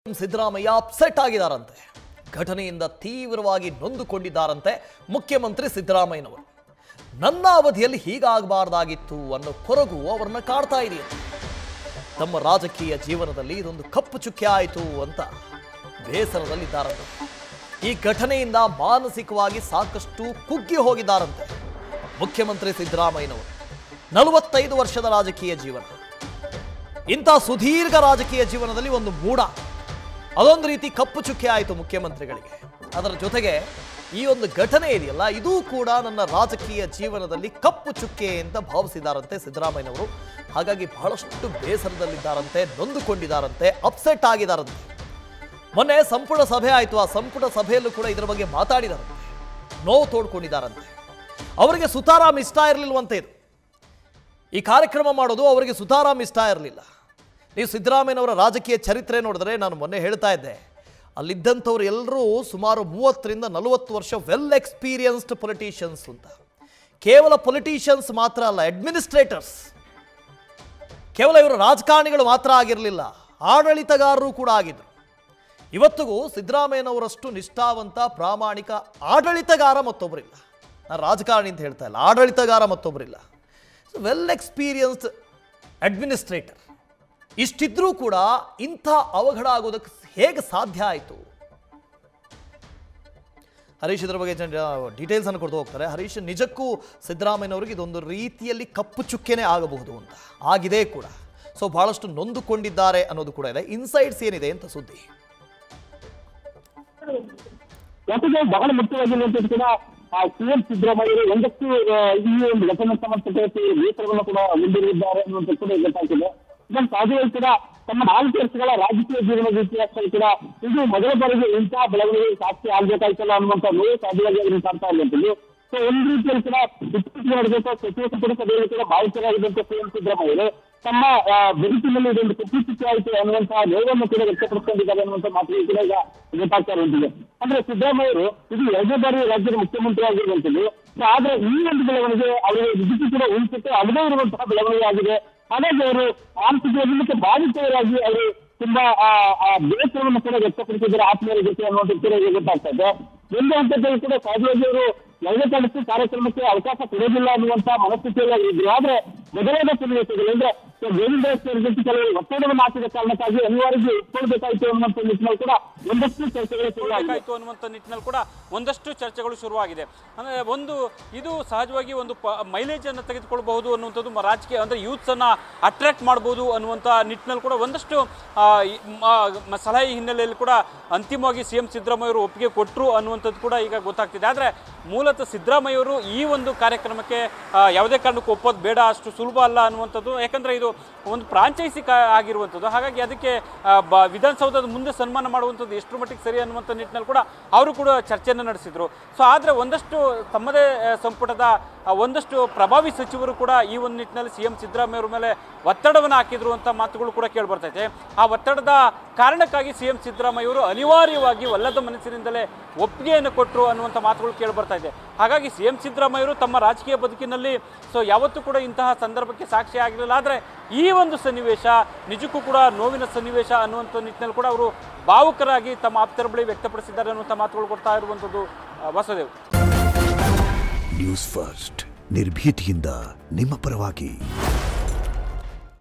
Siddaramaiah upset ಆಗಿದ್ದಾರಂತೆ. ಘಟನೆಯಿಂದ ತೀವ್ರವಾಗಿ ನೊಂದುಕೊಂಡಿದ್ದಾರಂತೆ ಮುಖ್ಯಮಂತ್ರಿ ಸಿದ್ದರಾಮಯ್ಯನವರು. ನನ್ನ ಅವಧಿಯಲ್ಲಿ ಹೀಗಾಗಬಾರದಾಗಿತ್ತು ಅನ್ನೋ ಕೊರಗು ಅವರನ್ನ ಕಾಡ್ತಾ ಇದೆಯಂತೆ. ತಮ್ಮ ರಾಜಕೀಯ ಜೀವನದಲ್ಲಿ ಇದೊಂದು ಕಪ್ಪು ಚುಕ್ಕೆ ಆಯಿತು ಅಂತ ಬೇಸರದಲ್ಲಿದ್ದಾರಂತೆ. ಈ ಘಟನೆಯಿಂದ ಮಾನಸಿಕವಾಗಿ ಸಾಕಷ್ಟು ಕುಗ್ಗಿ ಹೋಗಿದ್ದಾರಂತೆ ಮುಖ್ಯಮಂತ್ರಿ ಸಿದ್ದರಾಮಯ್ಯನವರು. 45 ವರ್ಷದ ರಾಜಕೀಯ ಜೀವನ, ಇಂಥ ಸುದೀರ್ಘ ರಾಜಕೀಯ ಜೀವನದಲ್ಲಿ ಒಂದು ಮೂಡ, ಅದೊಂದು ರೀತಿ ಕಪ್ಪು ಚುಕ್ಕೆ ಆಯಿತು ಮುಖ್ಯಮಂತ್ರಿಗಳಿಗೆ. ಅದರ ಜೊತೆಗೆ ಈ ಒಂದು ಘಟನೆ ಇದೆಯಲ್ಲ, ಇದೂ ಕೂಡ ನನ್ನ ರಾಜಕೀಯ ಜೀವನದಲ್ಲಿ ಕಪ್ಪು ಚುಕ್ಕೆ ಅಂತ ಭಾವಿಸಿದಾರಂತೆ ಸಿದ್ದರಾಮಯ್ಯನವರು. ಹಾಗಾಗಿ ಬಹಳಷ್ಟು ಬೇಸರದಲ್ಲಿದ್ದಾರಂತೆ, ನೊಂದುಕೊಂಡಿದ್ದಾರಂತೆ, ಅಪ್ಸೆಟ್ ಆಗಿದ್ದಾರಂತೆ. ಮೊನ್ನೆ ಸಂಪುಟ ಸಭೆ ಆಯಿತು. ಆ ಸಂಪುಟ ಸಭೆಯಲ್ಲೂ ಕೂಡ ಇದರ ಬಗ್ಗೆ ಮಾತಾಡಿದಾರಂತೆ, ನೋವು ತೋಡ್ಕೊಂಡಿದ್ದಾರಂತೆ. ಅವರಿಗೆ ಸುತಾರಾಮ್ ಇಷ್ಟ ಇರಲಿಲ್ವಂತೆ. ಇದು ಈ ಕಾರ್ಯಕ್ರಮ ಮಾಡೋದು ಅವರಿಗೆ ಸುತಾರಾಮ್ ಇಷ್ಟ ಇರಲಿಲ್ಲ. ನೀವು ಸಿದ್ದರಾಮಯ್ಯನವರ ರಾಜಕೀಯ ಚರಿತ್ರೆ ನೋಡಿದ್ರೆ, ನಾನು ಮೊನ್ನೆ ಹೇಳ್ತಾ ಇದ್ದೆ, ಅಲ್ಲಿದ್ದಂಥವ್ರು ಎಲ್ಲರೂ ಸುಮಾರು 30ರಿಂದ 40 ವರ್ಷ ವೆಲ್ ಎಕ್ಸ್ಪೀರಿಯನ್ಸ್ಡ್ ಪೊಲಿಟಿಷಿಯನ್ಸ್ ಅಂತ. ಕೇವಲ ಪೊಲಿಟಿಷಿಯನ್ಸ್ ಮಾತ್ರ ಅಲ್ಲ, ಅಡ್ಮಿನಿಸ್ಟ್ರೇಟರ್ಸ್. ಕೇವಲ ಇವರು ರಾಜಕಾರಣಿಗಳು ಮಾತ್ರ ಆಗಿರಲಿಲ್ಲ, ಆಡಳಿತಗಾರರು ಕೂಡ ಆಗಿದ್ರು. ಇವತ್ತಿಗೂ ಸಿದ್ದರಾಮಯ್ಯನವರಷ್ಟು ನಿಷ್ಠಾವಂತ ಪ್ರಾಮಾಣಿಕ ಆಡಳಿತಗಾರ ಮತ್ತೊಬ್ಬರಿಲ್ಲ. ನಾನು ರಾಜಕಾರಣಿ ಅಂತ ಹೇಳ್ತಾ ಇಲ್ಲ, ಆಡಳಿತಗಾರ ಮತ್ತೊಬ್ಬರಿಲ್ಲ. Well experienced administrator. ಇಷ್ಟಿದ್ರೂ ಕೂಡ ಇಂಥ ಅವಘಡ ಆಗೋದಕ್ಕೆ ಹೇಗೆ ಸಾಧ್ಯ ಆಯಿತು? ಹರೀಶ್ ಇದರ ಬಗ್ಗೆ ಡೀಟೇಲ್ಸ್ ಅನ್ನು ಕೊಡ್ತಾ ಹೋಗ್ತಾರೆ. ಹರೀಶ್, ನಿಜಕ್ಕೂ ಸಿದ್ದರಾಮಯ್ಯನವರಿಗೆ ಇದೊಂದು ರೀತಿಯಲ್ಲಿ ಕಪ್ಪು ಚುಕ್ಕೆನೇ ಆಗಬಹುದು ಅಂತ ಆಗಿದೆ ಕೂಡ. ಸೊ ಬಹಳಷ್ಟು ನೊಂದುಕೊಂಡಿದ್ದಾರೆ ಅನ್ನೋದು ಕೂಡ ಇದೆ. ಇನ್ಸೈಟ್ಸ್ ಏನಿದೆ ಅಂತ ಸುದ್ದಿ. ಯಾಕಂದ್ರೆ ಬಹಳ ಮುಖ್ಯವಾಗಿ ಕೂಡ ಸಿಎಂ ಸಿದ್ದರಾಮಯ್ಯ ಒಂದಷ್ಟು ಈ ಒಂದು ಘಟನೆ ಸಂಬಂಧಪಟ್ಟ ಬೇಸರವನ್ನು ಕೂಡ ಹೊಂದಿರುತ್ತಾರೆ ಅನ್ನುವಂಥ ಕೂಡ ಗೊತ್ತಾಗ್ತಿದೆ. ಇದನ್ನು ಸಹಜವಾಗಿ ಕೂಡ ತಮ್ಮ 4 ವರ್ಷಗಳ ರಾಜಕೀಯ ಜೀವನದ ಇತಿಹಾಸದಲ್ಲಿ ಕೂಡ ಇದು ಮೊದಲ ಬಾರಿಗೆ ಇಂತಹ ಬೆಳವಣಿಗೆ ಸಾಕ್ಷಿ ಆಗ್ಬೇಕಾಯ್ತಲ್ಲ ಅನ್ನುವಂಥ ನೋವು ಸಹಜವಾಗಿ ಅದನ್ನು ಕಾಡ್ತಾ ಇರುವಂಥದ್ದು. ಸೊ ಒಂದು ರೀತಿಯಲ್ಲಿ ಕೂಡ ಇತ್ತೀಚೆಗೆ ನಡೆದಂತ ಸಚಿವ ಸಂಪುಟ ಸಭೆಯಲ್ಲಿ ಕೂಡ ಭಾವಿತರಾಗಿದ್ದಂಥ ಸಿಎಂ ಸಿದ್ದರಾಮಯ್ಯ ತಮ್ಮ ಬದುಕಿನಲ್ಲಿ ಇದೊಂದು ಕಪ್ಪು ಚುಕ್ಕೆ ಆಯಿತು ಅನ್ನುವಂತಹ ನೋವನ್ನು ಕೂಡ ವ್ಯಕ್ತಪಡಿಸಿಕೊಂಡಿದ್ದಾರೆ ಅನ್ನುವಂಥ ಮಾತುಗಳು ಕೂಡ ಈಗ ಗೊತ್ತಾಗ್ತಾ ಇರುವಂಥದ್ದು. ಅಂದ್ರೆ ಸಿದ್ದರಾಮಯ್ಯರು ಇದು 2ನೇ ಬಾರಿ ರಾಜ್ಯದ ಮುಖ್ಯಮಂತ್ರಿ ಆಗಿರುವಂಥದ್ದು. ಆದ್ರೆ ಈ ಒಂದು ಬೆಳವಣಿಗೆ ಅವರಿಗೆ ನಿಜಕ್ಕೂ ಕೂಡ ಉಳಿಸುತ್ತೆ ಆಗದೇ ಇರುವಂತಹ ಬೆಳವಣಿಗೆ ಆಗಿದೆ. ಹಾಗಾಗಿ ಅವರು ಮಾನಸಿಕ ಬಾಧಿತರಾಗಿ ಅವರು ತುಂಬಾ ಬೇಸರವನ್ನು ಕೂಡ ವ್ಯಕ್ತಪಡಿಸಿದ್ದಾರೆ ಆತ್ಮೀಯರ ಜೊತೆ ಅನ್ನುವಂಥದ್ದು ಕೂಡ ಈಗ ಗೊತ್ತಾಗ್ತಾ ಇದೆ. ಒಂದು ಹಂತದಲ್ಲಿ ಕೂಡ ಸಹಜವಾಗಿ ಅವರು ಯಾವುದೇ ಕಾರಣಕ್ಕೂ ಕಾರ್ಯಕ್ರಮಕ್ಕೆ ಅವಕಾಶ ಕೊಡೋದಿಲ್ಲ ಅನ್ನುವಂತ ಮನಸ್ಥಿತಿಯಲ್ಲಿ ಇದ್ರು. ಆದ್ರೆ ಮೊದಲಾದ ಸನ್ನಿವೇಶಗಳು ಅಂದ್ರೆ ಗೋವಿಂದ ಕೆಲವು ಒತ್ತಡವನ್ನು ಹಾಕಿದ ಕಾರಣಕ್ಕಾಗಿ ಅನಿವಾರ್ಯವಾಗಿ ಇಟ್ಕೊಳ್ಬೇಕಾಯ್ತು ಅನ್ನುವಂಥ ನಿಟ್ಟಿನಲ್ಲಿ ಕೂಡ ಒಂದಷ್ಟು ಚರ್ಚೆಗಳು ಶುರುವಾಯಿತು ಅನ್ನುವಂಥ ನಿಟ್ಟಿನಲ್ಲಿ ಕೂಡ ಒಂದಷ್ಟು ಚರ್ಚೆಗಳು ಶುರುವಾಗಿದೆ. ಅಂದ್ರೆ ಒಂದು ಇದು ಸಹಜವಾಗಿ ಒಂದು ಮೈಲೇಜ್ ಅನ್ನು ತೆಗೆದುಕೊಳ್ಬಹುದು ಅನ್ನುವಂಥದ್ದು, ರಾಜಕೀಯ ಅಂದ್ರೆ ಯೂತ್ಸ್ ಅನ್ನ ಅಟ್ರಾಕ್ಟ್ ಮಾಡಬಹುದು ಅನ್ನುವಂಥ ನಿಟ್ಟಿನಲ್ಲಿ ಕೂಡ ಒಂದಷ್ಟು ಸಲಹೆ ಹಿನ್ನೆಲೆಯಲ್ಲಿ ಕೂಡ ಅಂತಿಮವಾಗಿ ಸಿಎಂ ಸಿದ್ದರಾಮಯ್ಯವರು ಒಪ್ಪಿಗೆ ಕೊಟ್ಟರು ಅನ್ನುವಂಥದ್ದು ಕೂಡ ಈಗ ಗೊತ್ತಾಗ್ತಿದೆ. ಆದರೆ ಮೂಲತಃ ಸಿದ್ದರಾಮಯ್ಯವರು ಈ ಒಂದು ಕಾರ್ಯಕ್ರಮಕ್ಕೆ ಯಾವುದೇ ಕಾರಣಕ್ಕೂ ಒಪ್ಪೋದು ಬೇಡ, ಅಷ್ಟು ಸುಲಭ ಅಲ್ಲ ಅನ್ನುವಂಥದ್ದು. ಯಾಕಂದರೆ ಇದು ಒಂದು ಫ್ರಾಂಚೈಸಿ ಆಗಿರುವಂಥದ್ದು. ಹಾಗಾಗಿ ಅದಕ್ಕೆ ವಿಧಾನಸೌಧದ ಮುಂದೆ ಸನ್ಮಾನ ಮಾಡುವಂಥದ್ದು ಎಷ್ಟರ ಮಟ್ಟಿಗೆ ಸರಿ ಅನ್ನುವಂಥ ನಿಟ್ಟಿನಲ್ಲಿ ಕೂಡ ಅವರು ಕೂಡ ಚರ್ಚೆಯನ್ನು ನಡೆಸಿದರು. ಸೊ ಆದರೆ ಒಂದಷ್ಟು ತಮ್ಮದೇ ಸಂಪುಟದ ಒಂದಷ್ಟು ಪ್ರಭಾವಿ ಸಚಿವರು ಕೂಡ ಈ ಒಂದು ನಿಟ್ಟಿನಲ್ಲಿ ಸಿಎಂ ಸಿದ್ದರಾಮಯ್ಯವ್ರ ಮೇಲೆ ಒತ್ತಡವನ್ನು ಹಾಕಿದ್ರು ಅಂತ ಮಾತುಗಳು ಕೂಡ ಕೇಳಿಬರ್ತೈತೆ. ಆ ಒತ್ತಡದ ಕಾರಣಕ್ಕಾಗಿ ಸಿಎಂ ಸಿದ್ದರಾಮಯ್ಯವರು ಅನಿವಾರ್ಯವಾಗಿ ಒಲ್ಲದ ಮನಸ್ಸಿನಿಂದಲೇ ಒಪ್ಪಿಗೆಯನ್ನು ಕೊಟ್ಟರು ಅನ್ನುವಂಥ ಮಾತುಗಳು ಕೇಳಿಬರ್ತಾ ಇದೆ. ಹಾಗಾಗಿ ಸಿಎಂ ಸಿದ್ದರಾಮಯ್ಯವರು ತಮ್ಮ ರಾಜಕೀಯ ಬದುಕಿನಲ್ಲಿ ಯಾವತ್ತೂ ಕೂಡ ಇಂತಹ ಸಂದರ್ಭಕ್ಕೆ ಸಾಕ್ಷಿ ಆಗಿರಲಿಲ್ಲ. ಆದರೆ ಈ ಒಂದು ಸನ್ನಿವೇಶ ನಿಜಕ್ಕೂ ಕೂಡ ನೋವಿನ ಸನ್ನಿವೇಶ ಅನ್ನುವಂಥ ನಿಟ್ಟಿನಲ್ಲಿ ಕೂಡ ಅವರು ಭಾವುಕರಾಗಿ ತಮ್ಮ ಆಪ್ತರ ಬಳಿ ವ್ಯಕ್ತಪಡಿಸಿದ್ದಾರೆ ಅನ್ನುವಂಥ ಮಾತುಗಳು ಕೊಡ್ತಾ ಇರುವಂಥದ್ದು. ವಾಸುದೇವ್, ನ್ಯೂಸ್ ಫಸ್ಟ್ ನಿರ್ಭೀತಿಯಿಂದ ನಿಮ್ಮ ಪರವಾಗಿ.